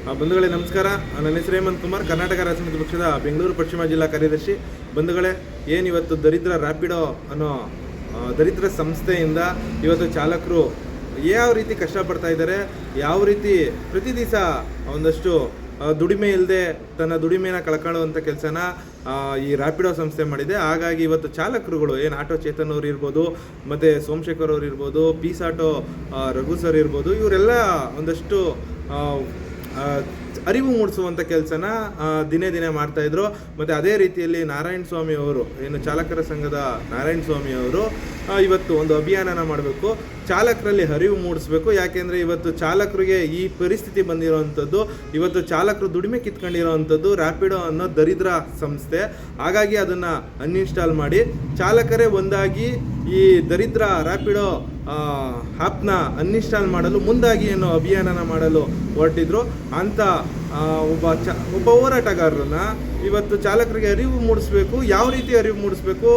ಬಂಧುಗಳೇ ನಮಸ್ಕಾರ. ನನ್ನ ಹೆಸರು ಹೇಮಂತ್ ಕುಮಾರ್, ಕರ್ನಾಟಕ ರಾಜ್ಯ ಸಮಿತಿ ಪಕ್ಷದ ಬೆಂಗಳೂರು ಪಶ್ಚಿಮ ಜಿಲ್ಲಾ ಕಾರ್ಯದರ್ಶಿ. ಬಂಧುಗಳೇ, ಏನಿವತ್ತು ದರಿದ್ರ ರ್ಯಾಪಿಡೋ ಅನ್ನೋ ದರಿದ್ರ ಸಂಸ್ಥೆಯಿಂದ ಇವತ್ತು ಚಾಲಕರು ಯಾವ ರೀತಿ ಕಷ್ಟಪಡ್ತಾ ಇದ್ದಾರೆ, ಯಾವ ರೀತಿ ಪ್ರತಿ ದಿವಸ ಒಂದಷ್ಟು ದುಡಿಮೆ ಇಲ್ಲದೆ ತನ್ನ ದುಡಿಮೆನ ಕಳ್ಕೊಳ್ಳುವಂಥ ಕೆಲಸನ ಈ ರ್ಯಾಪಿಡೋ ಸಂಸ್ಥೆ ಮಾಡಿದೆ. ಹಾಗಾಗಿ ಇವತ್ತು ಚಾಲಕರುಗಳು ಏನು ಆಟೋ ಚೇತನ್ ಅವರು ಇರ್ಬೋದು, ಮತ್ತು ಸೋಮಶೇಖರ್ ಅವರು ಇರ್ಬೋದು, ಪೀಸ್ ಆಟೋ ರಘು ಸರ್ ಇರ್ಬೋದು, ಇವರೆಲ್ಲ ಒಂದಷ್ಟು ಅರಿವು ಮೂಡಿಸುವಂಥ ಕೆಲಸನ ದಿನೇ ದಿನೇ ಮಾಡ್ತಾಯಿದ್ರು. ಮತ್ತು ಅದೇ ರೀತಿಯಲ್ಲಿ ನಾರಾಯಣ ಸ್ವಾಮಿ ಅವರು, ಏನು ಚಾಲಕರ ಸಂಘದ ನಾರಾಯಣ ಸ್ವಾಮಿ ಅವರು ಇವತ್ತು ಒಂದು ಅಭಿಯಾನನ ಮಾಡಬೇಕು, ಚಾಲಕರಲ್ಲಿ ಅರಿವು ಮೂಡಿಸ್ಬೇಕು. ಯಾಕೆಂದರೆ ಇವತ್ತು ಚಾಲಕರಿಗೆ ಈ ಪರಿಸ್ಥಿತಿ ಬಂದಿರೋವಂಥದ್ದು, ಇವತ್ತು ಚಾಲಕರು ದುಡಿಮೆ ಕಿತ್ಕೊಂಡಿರೋವಂಥದ್ದು ರ್ಯಾಪಿಡೋ ಅನ್ನೋ ದರಿದ್ರ ಸಂಸ್ಥೆ. ಹಾಗಾಗಿ ಅದನ್ನು ಅನ್ಇನ್ಸ್ಟಾಲ್ ಮಾಡಿ ಚಾಲಕರೇ ಒಂದಾಗಿ ಈ ದರಿದ್ರ ರ್ಯಾಪಿಡೋ ಆ್ಯಪ್ನ ಅನ್ಇನ್ಸ್ಟಾಲ್ ಮಾಡಲು ಮುಂದಾಗಿ ಏನೋ ಅಭಿಯಾನನ ಮಾಡಲು ಹೊರಟಿದ್ರು. ಅಂಥ ಒಬ್ಬ ಹೋರಾಟಗಾರರನ್ನ ಇವತ್ತು ಚಾಲಕರಿಗೆ ಅರಿವು ಮೂಡಿಸ್ಬೇಕು. ಯಾವ ರೀತಿ ಅರಿವು ಮೂಡಿಸ್ಬೇಕು?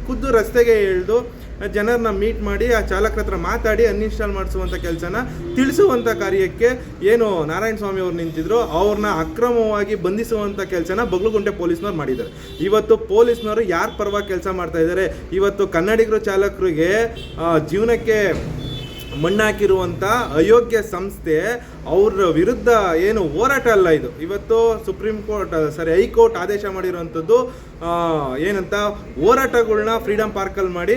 ಖುದ್ದು ರಸ್ತೆಗೆ ಇಳಿದು ಜನರನ್ನ ಮೀಟ್ ಮಾಡಿ ಆ ಚಾಲಕರ ಹತ್ರ ಮಾತಾಡಿ ಅನ್ಇನ್ಸ್ಟಾಲ್ ಮಾಡಿಸುವಂಥ ಕೆಲಸನ ತಿಳಿಸುವಂಥ ಕಾರ್ಯಕ್ಕೆ ಏನು ನಾರಾಯಣ ಸ್ವಾಮಿ ಅವ್ರು ನಿಂತಿದ್ರು, ಅವ್ರನ್ನ ಅಕ್ರಮವಾಗಿ ಬಂಧಿಸುವಂಥ ಕೆಲಸನ ಬಗ್ಲುಗುಂಟೆ ಪೊಲೀಸ್ನವ್ರು ಮಾಡಿದ್ದಾರೆ. ಇವತ್ತು ಪೊಲೀಸ್ನವರು ಯಾರ ಪರವಾಗಿ ಕೆಲಸ ಮಾಡ್ತಾ ಇದ್ದಾರೆ? ಇವತ್ತು ಕನ್ನಡಿಗರು ಚಾಲಕರಿಗೆ ಜೀವನಕ್ಕೆ ಮಣ್ಣಾಕಿರುವಂಥ ಅಯೋಗ್ಯ ಸಂಸ್ಥೆ ಅವ್ರ ವಿರುದ್ಧ ಏನು ಹೋರಾಟ ಅಲ್ಲ ಇದು. ಇವತ್ತು ಹೈಕೋರ್ಟ್ ಆದೇಶ ಮಾಡಿರುವಂಥದ್ದು ಏನಂತ, ಹೋರಾಟಗಳನ್ನ ಫ್ರೀಡಮ್ ಪಾರ್ಕಲ್ಲಿ ಮಾಡಿ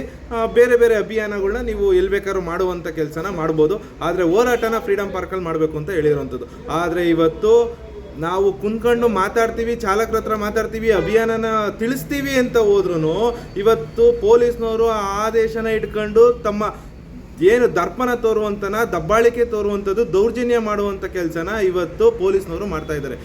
ಬೇರೆ ಬೇರೆ ಅಭಿಯಾನಗಳನ್ನ ನೀವು ಎಲ್ಲಿ ಬೇಕಾದ್ರೂ ಮಾಡುವಂಥ ಕೆಲಸನ ಮಾಡ್ಬೋದು, ಆದರೆ ಹೋರಾಟನ ಫ್ರೀಡಮ್ ಪಾರ್ಕಲ್ಲಿ ಮಾಡಬೇಕು ಅಂತ ಹೇಳಿರುವಂಥದ್ದು. ಆದರೆ ಇವತ್ತು ನಾವು ಕುಂತ್ಕೊಂಡು ಮಾತಾಡ್ತೀವಿ, ಚಾಲಕರ ಹತ್ರ ಮಾತಾಡ್ತೀವಿ, ಅಭಿಯಾನನ ತಿಳಿಸ್ತೀವಿ ಅಂತ ಹೋದ್ರೂ ಇವತ್ತು ಪೊಲೀಸ್ನವರು ಆ ಆದೇಶನ ಇಟ್ಕೊಂಡು ತಮ್ಮ ಏನು ದರ್ಪಣ ತೋರುವಂತನ, ದಬ್ಬಾಳಿಕೆ ತೋರುವಂಥದ್ದು, ದೌರ್ಜನ್ಯ ಮಾಡುವಂಥ ಕೆಲಸನ ಇವತ್ತು ಪೊಲೀಸ್ನವರು ಮಾಡ್ತಾ ಇದ್ದಾರೆ.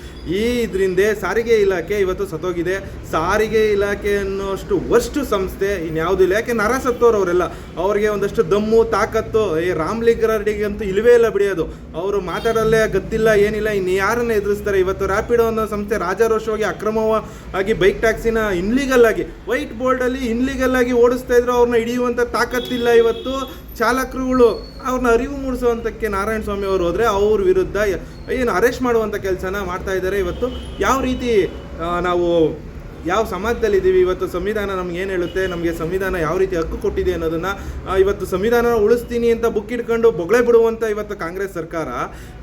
ಇದರಿಂದ ಸಾರಿಗೆ ಇಲಾಖೆ ಇವತ್ತು ಸತ್ತೋಗಿದೆ. ಸಾರಿಗೆ ಇಲಾಖೆ ಅನ್ನೋಷ್ಟು ವರ್ಸ್ಟ್ ಸಂಸ್ಥೆ ಇನ್ಯಾವುದೂ ಇಲ್ಲ. ಯಾಕೆ ನರ ಸತ್ತೋರು ಅವರೆಲ್ಲ, ಅವ್ರಿಗೆ ಒಂದಷ್ಟು ದಮ್ಮು ತಾಕತ್ತು ರಾಮ್ಲಿಂಗರಡಿಗಂತೂ ಇಲ್ಲವೇ ಇಲ್ಲ ಬಿಡಿಯೋದು. ಅವರು ಮಾತಾಡಲ್ಲೇ ಗೊತ್ತಿಲ್ಲ, ಏನಿಲ್ಲ, ಇನ್ನು ಯಾರನ್ನ ಎದುರಿಸ್ತಾರೆ? ಇವತ್ತು ರ್ಯಾಪಿಡೋ ಅನ್ನೋ ಸಂಸ್ಥೆ ರಾಜಾರೋಷವಾಗಿ ಅಕ್ರಮವಾಗಿ ಬೈಕ್ ಟ್ಯಾಕ್ಸಿನ ಇನ್ಲೀಗಲ್ ಆಗಿ ವೈಟ್ ಬೋರ್ಡಲ್ಲಿ ಇನ್ಲೀಗಲ್ ಆಗಿ ಓಡಿಸ್ತಾ ಇದ್ರು. ಅವ್ರನ್ನ ಹಿಡಿಯುವಂಥ ತಾಕತ್ತಿಲ್ಲ ಇವತ್ತು ಚಾಲಕರುಗಳು. ಅವ್ರನ್ನ ಅರಿವು ಮೂಡಿಸುವಂಥಕ್ಕೆ ನಾರಾಯಣ ಸ್ವಾಮಿ ಅವರು ಹೋದರೆ ಅವ್ರ ವಿರುದ್ಧ ಏನು ಅರೆಸ್ಟ್ ಮಾಡುವಂಥ ಕೆಲಸನ ಮಾಡ್ತಾ ಇದ್ದಾರೆ. ಇವತ್ತು ಯಾವ ರೀತಿ ನಾವು ಯಾವ ಸಮಾಜದಲ್ಲಿದ್ದೀವಿ, ಇವತ್ತು ಸಂವಿಧಾನ ನಮ್ಗೆ ಏನು ಹೇಳುತ್ತೆ, ನಮಗೆ ಸಂವಿಧಾನ ಯಾವ ರೀತಿ ಹಕ್ಕು ಕೊಟ್ಟಿದೆ ಅನ್ನೋದನ್ನು ಇವತ್ತು ಸಂವಿಧಾನ ಉಳಿಸ್ತೀನಿ ಅಂತ ಬುಕ್ ಇಟ್ಕೊಂಡು ಬೊಗಳೆ ಬಿಡುವಂಥ ಇವತ್ತು ಕಾಂಗ್ರೆಸ್ ಸರ್ಕಾರ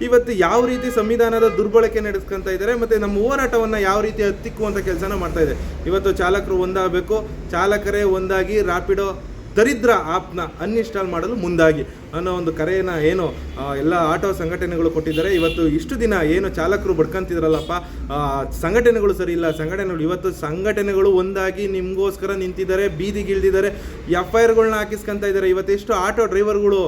ಇವತ್ತು ಯಾವ ರೀತಿ ಸಂವಿಧಾನದ ದುರ್ಬಳಕೆ ನಡೆಸ್ಕೊತಾ ಇದ್ದಾರೆ, ಮತ್ತು ನಮ್ಮ ಹೋರಾಟವನ್ನು ಯಾವ ರೀತಿ ಹತ್ತಿಕ್ಕುವಂಥ ಕೆಲಸನ ಮಾಡ್ತಾ ಇದೆ. ಇವತ್ತು ಚಾಲಕರು ಒಂದಾಗಬೇಕು, ಚಾಲಕರೇ ಒಂದಾಗಿ ರ್ಯಾಪಿಡೋ ದರಿದ್ರ ಆ್ಯಪ್ನ ಅನ್ಇನ್ಸ್ಟಾಲ್ ಮಾಡಲು ಮುಂದಾಗಿ ಅನ್ನೋ ಒಂದು ಕರೆಯನ್ನು ಏನು ಎಲ್ಲ ಆಟೋ ಸಂಘಟನೆಗಳು ಕೊಟ್ಟಿದ್ದಾರೆ. ಇವತ್ತು ಇಷ್ಟು ದಿನ ಏನು ಚಾಲಕರು ಬಡ್ಕೊಂತಿದ್ರಲ್ಲಪ್ಪ, ಸಂಘಟನೆಗಳು ಸರಿ ಇಲ್ಲ, ಇವತ್ತು ಸಂಘಟನೆಗಳು ಒಂದಾಗಿ ನಿಮಗೋಸ್ಕರ ನಿಂತಿದ್ದಾರೆ, ಬೀದಿಗಿಳಿದಿದ್ದಾರೆ, FIRಗಳನ್ನ ಹಾಕಿಸ್ಕೊತಾ ಇದ್ದಾರೆ. ಇವತ್ತು ಎಷ್ಟು ಆಟೋ ಡ್ರೈವರ್ಗಳು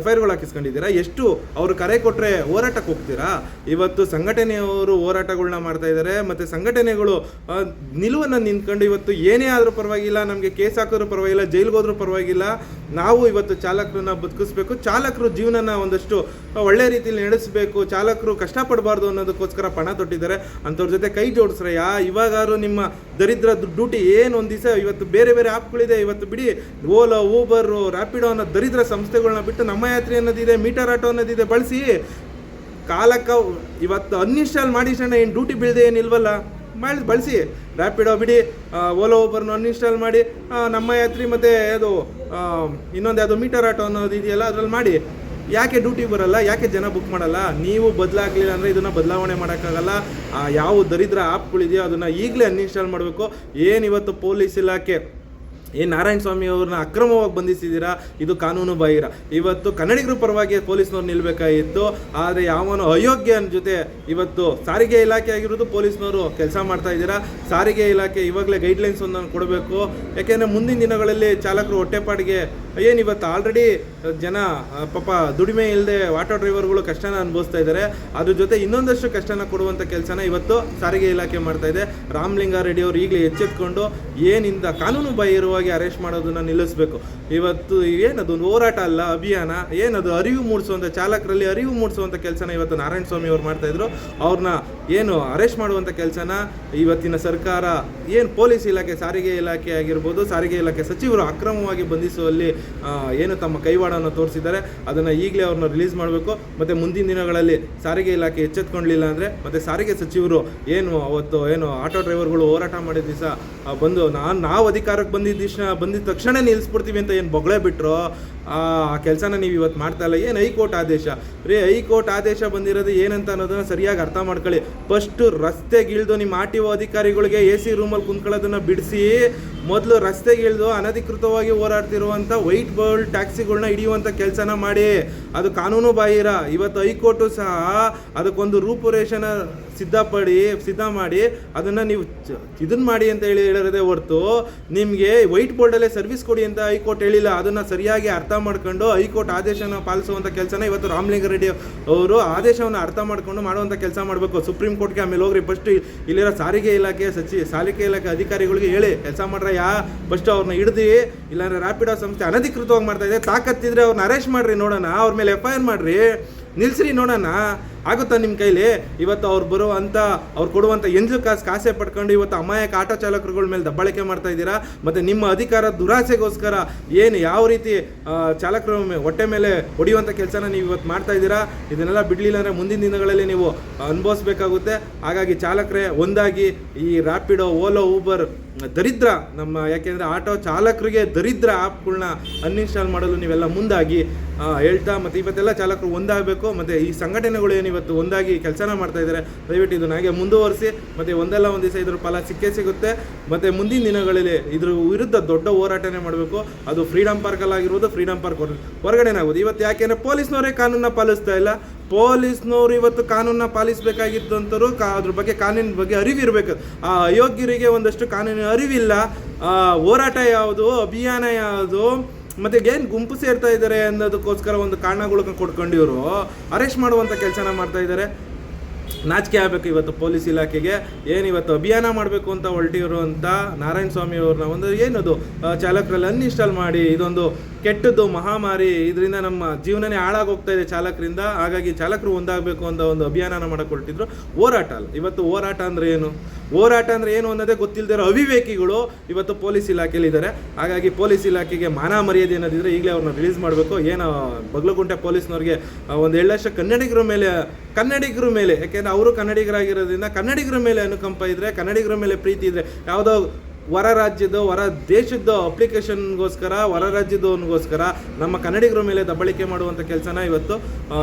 FIRಗಳು ಹಾಕಿಸ್ಕೊಂಡಿದ್ದೀರಾ? ಎಷ್ಟು ಅವರು ಕರೆ ಕೊಟ್ಟರೆ ಹೋರಾಟಕ್ಕೆ ಹೋಗ್ತೀರಾ? ಇವತ್ತು ಸಂಘಟನೆಯವರು ಹೋರಾಟಗಳನ್ನ ಮಾಡ್ತಾ ಇದ್ದಾರೆ, ಮತ್ತು ಸಂಘಟನೆಗಳು ನಿಲುವನ್ನು ನಿಂತ್ಕೊಂಡು ಇವತ್ತು ಏನೇ ಆದರೂ ಪರವಾಗಿಲ್ಲ, ನಮಗೆ ಕೇಸ್ ಹಾಕಿದ್ರೂ ಪರವಾಗಿಲ್ಲ, ಜೈಲಿಗೆ ಹೋದ್ರೂ ಪರವಾಗಿಲ್ಲ, ನಾವು ಇವತ್ತು ಚಾಲಕರನ್ನ ಬದುಕಿಸ್ಬೇಕು, ಚಾಲಕರು ಜೀವನನ ಒಂದಷ್ಟು ಒಳ್ಳೆ ರೀತಿಯಲ್ಲಿ ನಡೆಸಬೇಕು, ಚಾಲಕರು ಕಷ್ಟಪಡಬಾರ್ದು ಅನ್ನೋದಕ್ಕೋಸ್ಕರ ಪಣ ತೊಟ್ಟಿದ್ದಾರೆ. ಅಂಥವ್ರ ಜೊತೆ ಕೈ ಜೋಡಿಸ್ರಯ್ಯ. ಇವಾಗಾರು ನಿಮ್ಮ ದರಿದ್ರ ಡ್ಯೂಟಿ ಏನು ಒಂದು ದಿವಸ ಇವತ್ತು ಬೇರೆ ಬೇರೆ ಆ್ಯಪ್ಗಳಿದೆ, ಇವತ್ತು ಬಿಡಿ, ಓಲಾ, ಊಬರು, ರ್ಯಾಪಿಡೋ ಅನ್ನೋ ದರಿದ್ರ ಸಂಸ್ಥೆಗಳನ್ನ ಬಿಟ್ಟು ನಮ್ಮ ಯಾತ್ರೆ ಅನ್ನೋದಿದೆ, ಮೀಟರ್ ಆಟೋ ಅನ್ನೋದಿದೆ, ಬಳಸಿ ಕಾಲಕ್ಕೆ ಇವತ್ತು ಅನ್ಇನ್ಸ್ಟಾಲ್ ಮಾಡಿ ಏನು ಡ್ಯೂಟಿ ಬೀಳದೆ ಏನಿಲ್ವಲ್ಲ, ಬಳಸಿ. ರ್ಯಾಪಿಡೋ ಬಿಡಿ, ಓಲಾ ಊಬರ್ನ ಅನ್ಇನ್ಸ್ಟಾಲ್ ಮಾಡಿ, ನಮ್ಮ ಯಾತ್ರಿ ಮತ್ತು ಅದು ಇನ್ನೊಂದು ಯಾವುದೋ ಮೀಟರ್ ಆಟೋ ಅನ್ನೋದು ಇದೆಯಲ್ಲ ಅದರಲ್ಲಿ ಮಾಡಿ. ಯಾಕೆ ಡ್ಯೂಟಿ ಬರಲ್ಲ? ಯಾಕೆ ಜನ ಬುಕ್ ಮಾಡಲ್ಲ? ನೀವು ಬದಲಾಗಲಿಲ್ಲ ಅಂದರೆ ಇದನ್ನು ಬದಲಾವಣೆ ಮಾಡೋಕ್ಕಾಗಲ್ಲ. ಯಾವ ದರಿದ್ರ ಆ್ಯಪ್ಗಳಿದೆಯೋ ಅದನ್ನು ಈಗಲೇ ಅನ್ಇನ್ಸ್ಟಾಲ್ ಮಾಡಬೇಕು. ಏನಿವತ್ತು ಪೊಲೀಸ್ ಇಲಾಖೆ ನಾರಾಯಣ ಸ್ವಾಮಿ ಅವ್ರನ್ನ ಅಕ್ರಮವಾಗಿ ಬಂಧಿಸಿದ್ದೀರಾ, ಇದು ಕಾನೂನು ಬಾಹಿರ. ಇವತ್ತು ಕನ್ನಡಿಗರ ಪರವಾಗಿ ಪೊಲೀಸ್ನವ್ರು ನಿಲ್ಲಬೇಕಾಗಿತ್ತು, ಆದರೆ ಯಾವನೋ ಅಯೋಗ್ಯನ ಜೊತೆ ಇವತ್ತು ಸಾರಿಗೆ ಇಲಾಖೆ ಆಗಿರೋದು ಪೊಲೀಸ್ನವರು ಕೆಲಸ ಮಾಡ್ತಾ ಇದ್ದೀರಾ. ಸಾರಿಗೆ ಇಲಾಖೆ ಇವಾಗಲೇ ಗೈಡ್ಲೈನ್ಸ್ ಒಂದನ್ನು ಕೊಡಬೇಕು. ಯಾಕೆಂದರೆ ಮುಂದಿನ ದಿನಗಳಲ್ಲಿ ಚಾಲಕರು ಹೊಟ್ಟೆಪಾಡಿಗೆ ಏನಿವತ್ತು ಆಲ್ರೆಡಿ ಜನ ಪಾಪ ದುಡಿಮೆ ಇಲ್ಲದೆ ಆಟೋ ಡ್ರೈವರ್ಗಳು ಕಷ್ಟನ ಅನುಭವಿಸ್ತಾ ಇದ್ದಾರೆ. ಅದ್ರ ಜೊತೆ ಇನ್ನೊಂದಷ್ಟು ಕಷ್ಟನ ಕೊಡುವಂಥ ಕೆಲಸನ ಇವತ್ತು ಸಾರಿಗೆ ಇಲಾಖೆ ಮಾಡ್ತಾ ಇದೆ. ರಾಮಲಿಂಗಾರೆಡ್ಡಿ ಅವರು ಈಗಲೇ ಎಚ್ಚೆತ್ಕೊಂಡು ಏನಿಂದ ಕಾನೂನು ಬಾಹಿರವಾಗಿ ಅಕ್ರಮವಾಗಿ ಅರೆಸ್ಟ್ ಮಾಡೋದನ್ನ ನಿಲ್ಲಿಸಬೇಕು. ಇವತ್ತು ಏನದು ಒಂದು ಹೋರಾಟ ಅಲ್ಲ, ಅಭಿಯಾನ, ಏನದು ಅರಿವು ಮೂಡಿಸುವಂಥ, ಚಾಲಕರಲ್ಲಿ ಅರಿವು ಮೂಡಿಸುವಂಥ ಕೆಲಸನ ಇವತ್ತು ನಾರಾಯಣ ಸ್ವಾಮಿ ಅವ್ರು ಮಾಡ್ತಾಯಿದ್ರು. ಅವ್ರನ್ನ ಏನು ಅರೆಸ್ಟ್ ಮಾಡುವಂಥ ಕೆಲಸನ ಇವತ್ತಿನ ಸರ್ಕಾರ, ಏನು ಪೊಲೀಸ್ ಇಲಾಖೆ, ಸಾರಿಗೆ ಇಲಾಖೆ ಆಗಿರ್ಬೋದು, ಸಾರಿಗೆ ಇಲಾಖೆ ಸಚಿವರು ಅಕ್ರಮವಾಗಿ ಬಂಧಿಸುವಲ್ಲಿ ಏನು ತಮ್ಮ ಕೈವಾಡವನ್ನು ತೋರಿಸಿದ್ದಾರೆ, ಅದನ್ನು ಈಗಲೇ ಅವ್ರನ್ನ ರಿಲೀಸ್ ಮಾಡಬೇಕು. ಮತ್ತು ಮುಂದಿನ ದಿನಗಳಲ್ಲಿ ಸಾರಿಗೆ ಇಲಾಖೆ ಎಚ್ಚೆತ್ಕೊಳ್ಳಲಿಲ್ಲ ಅಂದರೆ, ಮತ್ತು ಸಾರಿಗೆ ಸಚಿವರು ಏನು ಅವತ್ತು ಏನು ಆಟೋ ಡ್ರೈವರ್ಗಳು ಹೋರಾಟ ಮಾಡಿದ ದಿವಸ ಬಂದು ನಾವು ಅಧಿಕಾರಕ್ಕೆ ಬಂದಿದ್ದ ತಕ್ಷಣ ನಿಲ್ಲಿಸ್ಬಿಡ್ತೀವಿ ಅಂತ ಏನು ಬೊಗಳೆ ಬಿಟ್ಟರು, ಆ ಕೆಲಸನ ನೀವು ಇವತ್ತು ಮಾಡ್ತಾ ಇಲ್ಲ. ಏನು ಹೈಕೋರ್ಟ್ ಆದೇಶ ರೀ, ಹೈಕೋರ್ಟ್ ಆದೇಶ ಬಂದಿರೋದು ಏನಂತ ಅನ್ನೋದನ್ನ ಸರಿಯಾಗಿ ಅರ್ಥ ಮಾಡ್ಕೊಳ್ಳಿ. ಫಸ್ಟು ರಸ್ತೆಗಿಳಿದು ನಿಮ್ಮ RTO ಅಧಿಕಾರಿಗಳಿಗೆ AC ರೂಮಲ್ಲಿ ಕುಂತ್ಕೊಳ್ಳೋದನ್ನು ಬಿಡಿಸಿ, ಮೊದಲು ರಸ್ತೆಗಿಳಿದು ಅನಧಿಕೃತವಾಗಿ ಹೋರಾಡ್ತಿರುವಂಥ ವೈಟ್ ಬೋರ್ಡ್ ಟ್ಯಾಕ್ಸಿಗಳನ್ನ ಹಿಡಿಯುವಂಥ ಕೆಲಸನ ಮಾಡಿ. ಅದು ಕಾನೂನು ಬಾಹಿರ. ಇವತ್ತು ಹೈಕೋರ್ಟು ಸಹ ಅದಕ್ಕೊಂದು ರೂಪುರೇಷನ ಸಿದ್ಧ ಮಾಡಿ ಅದನ್ನು ನೀವು ಇದನ್ನು ಮಾಡಿ ಅಂತ ಹೇಳಿರೋದೇ ಹೊರತು ನಿಮಗೆ ವೈಟ್ ಬೋರ್ಡಲ್ಲೇ ಸರ್ವಿಸ್ ಕೊಡಿ ಅಂತ ಹೈಕೋರ್ಟ್ ಹೇಳಿಲ್ಲ. ಅದನ್ನು ಸರಿಯಾಗಿ ಅರ್ಥ ಮಾಡ್ಕೊಂಡು ಹೈಕೋರ್ಟ್ ಆದೇಶನ ಪಾಲಿಸುವಂಥ ಕೆಲಸನ ಇವತ್ತು ರಾಮಲಿಂಗಾರೆಡ್ಡಿ ಅವರು ಆದೇಶವನ್ನು ಅರ್ಥ ಮಾಡ್ಕೊಂಡು ಮಾಡುವಂಥ ಕೆಲಸ ಮಾಡಬೇಕು. ಸುಪ್ರೀಂ ಕೋರ್ಟ್ಗೆ ಆಮೇಲೆ ಹೋಗ್ರಿ, ಫಸ್ಟ್ ಇಲ್ಲಿರೋ ಸಾರಿಗೆ ಇಲಾಖೆ ಸಾರಿಗೆ ಇಲಾಖೆ ಅಧಿಕಾರಿಗಳಿಗೆ ಹೇಳಿ ಕೆಲಸ ಮಾಡ್ರೆ ಫಸ್ಟ್ ಅವ್ರನ್ನ ಹಿಡ್ದು, ಇಲ್ಲಾಂದ್ರೆ ರ್ಯಾಪಿಡೋ ಸಂಸ್ಥೆ ಅನಧಿಕೃತವಾಗಿ ಮಾಡ್ತಾ ಇದೆ, ತಾಕತ್ತಿದ್ರೆ ಅವ್ರನ್ನ ಅರೆಸ್ಟ್ ಮಾಡ್ರಿ ನೋಡೋಣ, ಅವ್ರ ಮೇಲೆ FIR ಮಾಡ್ರಿ, ನಿಲ್ಸ್ರಿ ನೋಡೋಣ, ಆಗುತ್ತಾ ನಿಮ್ಮ ಕೈಲಿ? ಇವತ್ತು ಅವ್ರು ಬರುವಂಥ ಅವ್ರು ಕೊಡುವಂಥ ಎಂಜು ಕಾಸೆ ಪಡ್ಕೊಂಡು ಇವತ್ತು ಅಮಾಯಕ ಆಟೋ ಚಾಲಕರುಗಳ ಮೇಲೆ ದಬ್ಬಾಳಿಕೆ ಮಾಡ್ತಾ ಇದ್ದೀರಾ. ಮತ್ತು ನಿಮ್ಮ ಅಧಿಕಾರ ದುರಾಸೆಗೋಸ್ಕರ ಏನು ಯಾವ ರೀತಿ ಚಾಲಕರ ಹೊಟ್ಟೆ ಮೇಲೆ ಹೊಡೆಯುವಂಥ ಕೆಲಸನ ನೀವು ಇವತ್ತು ಮಾಡ್ತಾ ಇದ್ದೀರಾ. ಇದನ್ನೆಲ್ಲ ಬಿಡಲಿಲ್ಲ ಅಂದರೆ ಮುಂದಿನ ದಿನಗಳಲ್ಲಿ ನೀವು ಅನುಭವಿಸ್ಬೇಕಾಗುತ್ತೆ. ಹಾಗಾಗಿ ಚಾಲಕರೇ ಒಂದಾಗಿ ಈ ರ್ಯಾಪಿಡೋ, ಓಲೋ, ಊಬರ್ ದರಿದ್ರ ಯಾಕೆಂದರೆ ಆಟೋ ಚಾಲಕರಿಗೆ ದರಿದ್ರ ಆ್ಯಪ್ಗಳನ್ನ ಅನ್ಇನ್ಸ್ಟಾಲ್ ಮಾಡಲು ನೀವೆಲ್ಲ ಮುಂದಾಗಿ ಹೇಳ್ತಾ, ಮತ್ತು ಇವತ್ತೆಲ್ಲ ಚಾಲಕರು ಒಂದಾಗಬೇಕು. ಮತ್ತು ಈ ಸಂಘಟನೆಗಳು ಏನು ಇವತ್ತು ಒಂದಾಗಿ ಕೆಲಸನ ಮಾಡ್ತಾ ಇದ್ದಾರೆ, ದಯವಿಟ್ಟು ಇದನ್ನ ಹಾಗೆ ಮುಂದುವರಿಸಿ. ಮತ್ತು ಒಂದಲ್ಲ ಒಂದು ದಿವಸ ಇದ್ರ ಫಲ ಸಿಗುತ್ತೆ. ಮತ್ತು ಮುಂದಿನ ದಿನಗಳಲ್ಲಿ ಇದ್ರ ವಿರುದ್ಧ ದೊಡ್ಡ ಹೋರಾಟನೇ ಮಾಡಬೇಕು. ಅದು ಫ್ರೀಡಮ್ ಪಾರ್ಕಲ್ಲಾಗಿರ್ಬೋದು, ಫ್ರೀಡಮ್ ಪಾರ್ಕ್ ಹೊರಗಡೆನಾಗ್ಬೋದು. ಇವತ್ತು ಯಾಕೆಂದರೆ ಪೊಲೀಸ್ನವರೇ ಕಾನೂನನ್ನ ಪಾಲಿಸ್ತಾ ಇಲ್ಲ. ಪೊಲೀಸ್ನವರು ಇವತ್ತು ಕಾನೂನನ್ನ ಪಾಲಿಸಬೇಕಾಗಿದ್ದಂಥವ್ರು ಅದ್ರ ಬಗ್ಗೆ ಕಾನೂನಿನ ಬಗ್ಗೆ ಅರಿವಿರಬೇಕು. ಆ ಅಯೋಗ್ಯರಿಗೆ ಒಂದಷ್ಟು ಕಾನೂನಿನ ಅರಿವಿಲ್ಲ. ಹೋರಾಟ ಯಾವುದು, ಅಭಿಯಾನ ಯಾವುದು, ಮತ್ತು ಏನು ಗುಂಪು ಸೇರ್ತಾ ಇದ್ದಾರೆ ಅನ್ನೋದಕ್ಕೋಸ್ಕರ ಒಂದು ಕಾರಣಗಳನ್ನ ಕೊಡ್ಕೊಂಡು ಇವರು ಅರೆಸ್ಟ್ ಮಾಡುವಂಥ ಕೆಲಸನ ಮಾಡ್ತಾ ಇದ್ದಾರೆ. ನಾಚಿಕೆ ಆಗಬೇಕು ಇವತ್ತು ಪೊಲೀಸ್ ಇಲಾಖೆಗೆ. ಏನಿವತ್ತು ಅಭಿಯಾನ ಮಾಡಬೇಕು ಅಂತ ಹೊರಟಿರುವಂಥ ನಾರಾಯಣ ಸ್ವಾಮಿ ಅವ್ರನ್ನ ಒಂದು ಏನದು ಚಾಲಕರಲ್ಲಿ ಅನ್ಇನ್ಸ್ಟಾಲ್ ಮಾಡಿ, ಇದೊಂದು ಕೆಟ್ಟದ್ದು ಮಹಾಮಾರಿ, ಇದರಿಂದ ನಮ್ಮ ಜೀವನನೇ ಹಾಳಾಗೋಗ್ತಾ ಇದೆ ಚಾಲಕರಿಂದ. ಹಾಗಾಗಿ ಚಾಲಕರು ಒಂದಾಗಬೇಕು ಅಂತ ಒಂದು ಅಭಿಯಾನ ಮಾಡಕ್ಕೆ ಹೊರಟಿದ್ರು. ಹೋರಾಟ ಅಲ್ಲ ಇವತ್ತು. ಹೋರಾಟ ಅಂದರೆ ಏನು, ಹೋರಾಟ ಅಂದರೆ ಏನು ಅನ್ನೋದೇ ಗೊತ್ತಿಲ್ಲದಿರೋ ಅವಿವೇಕಿಗಳು ಇವತ್ತು ಪೊಲೀಸ್ ಇಲಾಖೆಯಲ್ಲಿ ಇದ್ದಾರೆ. ಹಾಗಾಗಿ ಪೊಲೀಸ್ ಇಲಾಖೆಗೆ ಮಾನ ಮರ್ಯಾದೆ ಅನ್ನೋದಿದ್ರೆ ಈಗಲೇ ಅವ್ರನ್ನ ರಿಲೀಸ್ ಮಾಡಬೇಕು. ಏನು ಬಗ್ಲಗುಂಟೆ ಪೊಲೀಸ್ನವ್ರಿಗೆ ಒಂದು 7 ಲಕ್ಷ ಕನ್ನಡಿಗರ ಮೇಲೆ ಯಾಕೆಂದರೆ ಅವರು ಕನ್ನಡಿಗರಾಗಿರೋದ್ರಿಂದ ಕನ್ನಡಿಗರ ಮೇಲೆ ಅನುಕಂಪ ಇದ್ದರೆ, ಕನ್ನಡಿಗರ ಮೇಲೆ ಪ್ರೀತಿ ಇದ್ದರೆ, ಯಾವುದೋ ಹೊರ ರಾಜ್ಯದ ಹೊರ ದೇಶದ ಅಪ್ಲಿಕೇಶನ್ಗೋಸ್ಕರ ಹೊರ ರಾಜ್ಯದವನಿಗೋಸ್ಕರ ನಮ್ಮ ಕನ್ನಡಿಗರ ಮೇಲೆ ದಬ್ಬಾಳಿಕೆ ಮಾಡುವಂಥ ಕೆಲಸನ ಇವತ್ತು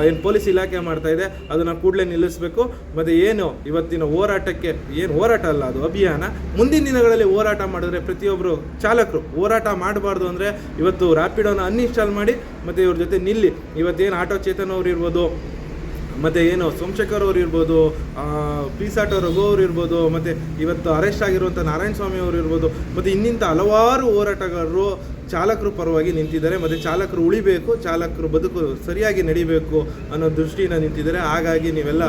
ಏನು ಪೊಲೀಸ್ ಇಲಾಖೆ ಮಾಡ್ತಾ ಇದೆ. ಅದನ್ನು ಕೂಡಲೇ ನಿಲ್ಲಿಸಬೇಕು. ಮತ್ತು ಏನು ಇವತ್ತಿನ ಹೋರಾಟಕ್ಕೆ ಏನು ಹೋರಾಟ ಅಲ್ಲ, ಅದು ಅಭಿಯಾನ. ಮುಂದಿನ ದಿನಗಳಲ್ಲಿ ಹೋರಾಟ ಮಾಡಿದ್ರೆ ಪ್ರತಿಯೊಬ್ಬರು ಚಾಲಕರು ಹೋರಾಟ ಮಾಡಬಾರ್ದು ಅಂದರೆ ಇವತ್ತು ರ್ಯಾಪಿಡೋನ ಅನ್ಇನ್ಸ್ಟಾಲ್ ಮಾಡಿ ಮತ್ತು ಇವ್ರ ಜೊತೆ ನಿಲ್ಲಿ. ಇವತ್ತೇನು ಆಟೋ ಚೇತನ್ ಅವ್ರು ಇರ್ಬೋದು, ಮತ್ತು ಏನು ಸೋಮಶೇಖರ್ ಅವ್ರು ಇರ್ಬೋದು, ಪೀಸ್ ಆಟೋ ರಘು ಅವ್ರು ಇರ್ಬೋದು, ಮತ್ತು ಇವತ್ತು ಅರೆಸ್ಟ್ ಆಗಿರುವಂಥ ನಾರಾಯಣ ಸ್ವಾಮಿ ಅವರು ಇರ್ಬೋದು, ಮತ್ತು ಇನ್ನಿಂಥ ಹಲವಾರು ಹೋರಾಟಗಾರರು ಚಾಲಕರು ಪರವಾಗಿ ನಿಂತಿದ್ದಾರೆ. ಮತ್ತು ಚಾಲಕರು ಉಳಿಬೇಕು, ಚಾಲಕರು ಬದುಕು ಸರಿಯಾಗಿ ನಡಿಬೇಕು ಅನ್ನೋ ದೃಷ್ಟಿಯಿಂದ ನಿಂತಿದ್ದಾರೆ. ಹಾಗಾಗಿ ನೀವೆಲ್ಲ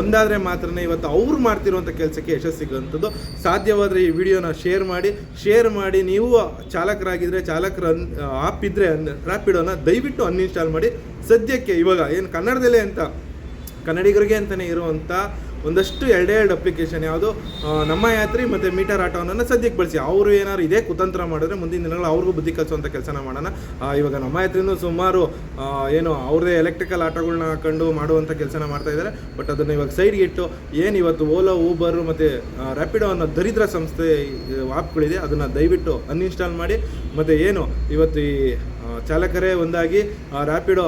ಒಂದಾದರೆ ಮಾತ್ರನೇ ಇವತ್ತು ಅವ್ರು ಮಾಡ್ತಿರುವಂಥ ಕೆಲಸಕ್ಕೆ ಯಶಸ್ಸು ಸಿಗುವಂಥದ್ದು. ಸಾಧ್ಯವಾದರೆ ಈ ವಿಡಿಯೋನ ಶೇರ್ ಮಾಡಿ ನೀವು ಚಾಲಕರಾಗಿದ್ದರೆ, ಚಾಲಕರು ಆಪ್ ಇದ್ದರೆ ರ್ಯಾಪಿಡೋನ ದಯವಿಟ್ಟು ಅನ್ಇನ್ಸ್ಟಾಲ್ ಮಾಡಿ. ಸದ್ಯಕ್ಕೆ ಇವಾಗ ಏನು ಕನ್ನಡದಲ್ಲೇ ಅಂತ ಕನ್ನಡಿಗರಿಗೆ ಅಂತಲೇ ಇರುವಂಥ ಒಂದಷ್ಟು 2 ಅಪ್ಲಿಕೇಶನ್ ಯಾವುದು ನಮ್ಮ ಯಾತ್ರಿ ಮತ್ತು ಮೀಟರ್ ಆಟೋವನ್ನು ಸದ್ಯಕ್ಕೆ ಬಳಸಿ. ಅವರು ಏನಾದ್ರು ಇದೇ ಕುತಂತ್ರ ಮಾಡಿದ್ರೆ ಮುಂದಿನ ದಿನಗಳು ಅವ್ರಿಗೂ ಬುದ್ಧಿ ಕಲಿಸುವಂಥ ಕೆಲಸನ ಮಾಡೋಣ. ಇವಾಗ ನಮ್ಮ ಯಾತ್ರಿನೂ ಸುಮಾರು ಏನು ಅವ್ರದ್ದೇ ಎಲೆಕ್ಟ್ರಿಕಲ್ ಆಟೋಗಳನ್ನ ಹಾಕೊಂಡು ಮಾಡುವಂಥ ಕೆಲಸನ ಮಾಡ್ತಾ ಇದ್ದಾರೆ. ಬಟ್ ಅದನ್ನು ಇವಾಗ ಸೈಡ್ಗೆ ಇಟ್ಟು ಏನು ಇವತ್ತು ಓಲೋ, ಊಬರು ಮತ್ತು ರ್ಯಾಪಿಡೋ ಅನ್ನೋ ದರಿದ್ರ ಸಂಸ್ಥೆ ಆ್ಯಪ್ಗಳಿದೆ, ಅದನ್ನು ದಯವಿಟ್ಟು ಅನ್ಇನ್ಸ್ಟಾಲ್ ಮಾಡಿ. ಮತ್ತು ಏನು ಇವತ್ತು ಈ ಚಾಲಕರೇ ಒಂದಾಗಿ ರ್ಯಾಪಿಡೋ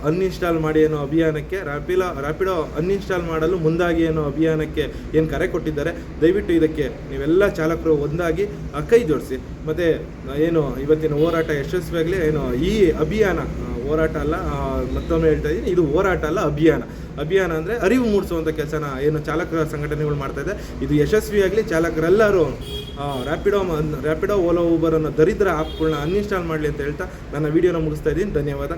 ಅನ್ಇನ್ಸ್ಟಾಲ್ ಮಾಡಿ ಏನೋ ಅಭಿಯಾನಕ್ಕೆ ರ್ಯಾಪಿಡೋ ಅನ್ಇನ್ಸ್ಟಾಲ್ ಮಾಡಲು ಮುಂದಾಗಿ ಏನೋ ಅಭಿಯಾನಕ್ಕೆ ಏನು ಕರೆ ಕೊಟ್ಟಿದ್ದಾರೆ, ದಯವಿಟ್ಟು ಇದಕ್ಕೆ ನೀವೆಲ್ಲ ಚಾಲಕರು ಒಂದಾಗಿ ಕೈ ಜೋಡಿಸಿ. ಮತ್ತು ಏನು ಇವತ್ತಿನ ಹೋರಾಟ ಯಶಸ್ವಿಯಾಗಲಿ. ಏನು ಈ ಅಭಿಯಾನ ಹೋರಾಟ ಅಲ್ಲ, ಮತ್ತೊಮ್ಮೆ ಹೇಳ್ತಾ ಇದ್ದೀನಿ, ಇದು ಹೋರಾಟ ಅಲ್ಲ, ಅಭಿಯಾನ ಅಂದರೆ ಅರಿವು ಮೂಡಿಸುವಂಥ ಕೆಲಸನ ಏನು ಚಾಲಕರ ಸಂಘಟನೆಗಳು ಮಾಡ್ತಾ ಇದೆ. ಇದು ಯಶಸ್ವಿಯಾಗಲಿ. ಚಾಲಕರೆಲ್ಲರೂ ರ್ಯಾಪಿಡೋ, ಓಲೋ, ಊಬರ್ ಅನ್ನೋ ದರಿದ್ರ ಆ್ಯಪ್ಗಳನ್ನ ಅನ್ಇನ್ಸ್ಟಾಲ್ ಮಾಡಲಿ ಅಂತ ಹೇಳ್ತಾ ನನ್ನ ವಿಡಿಯೋನ ಮುಗಿಸ್ತಾ ಇದ್ದೀನಿ. ಧನ್ಯವಾದ.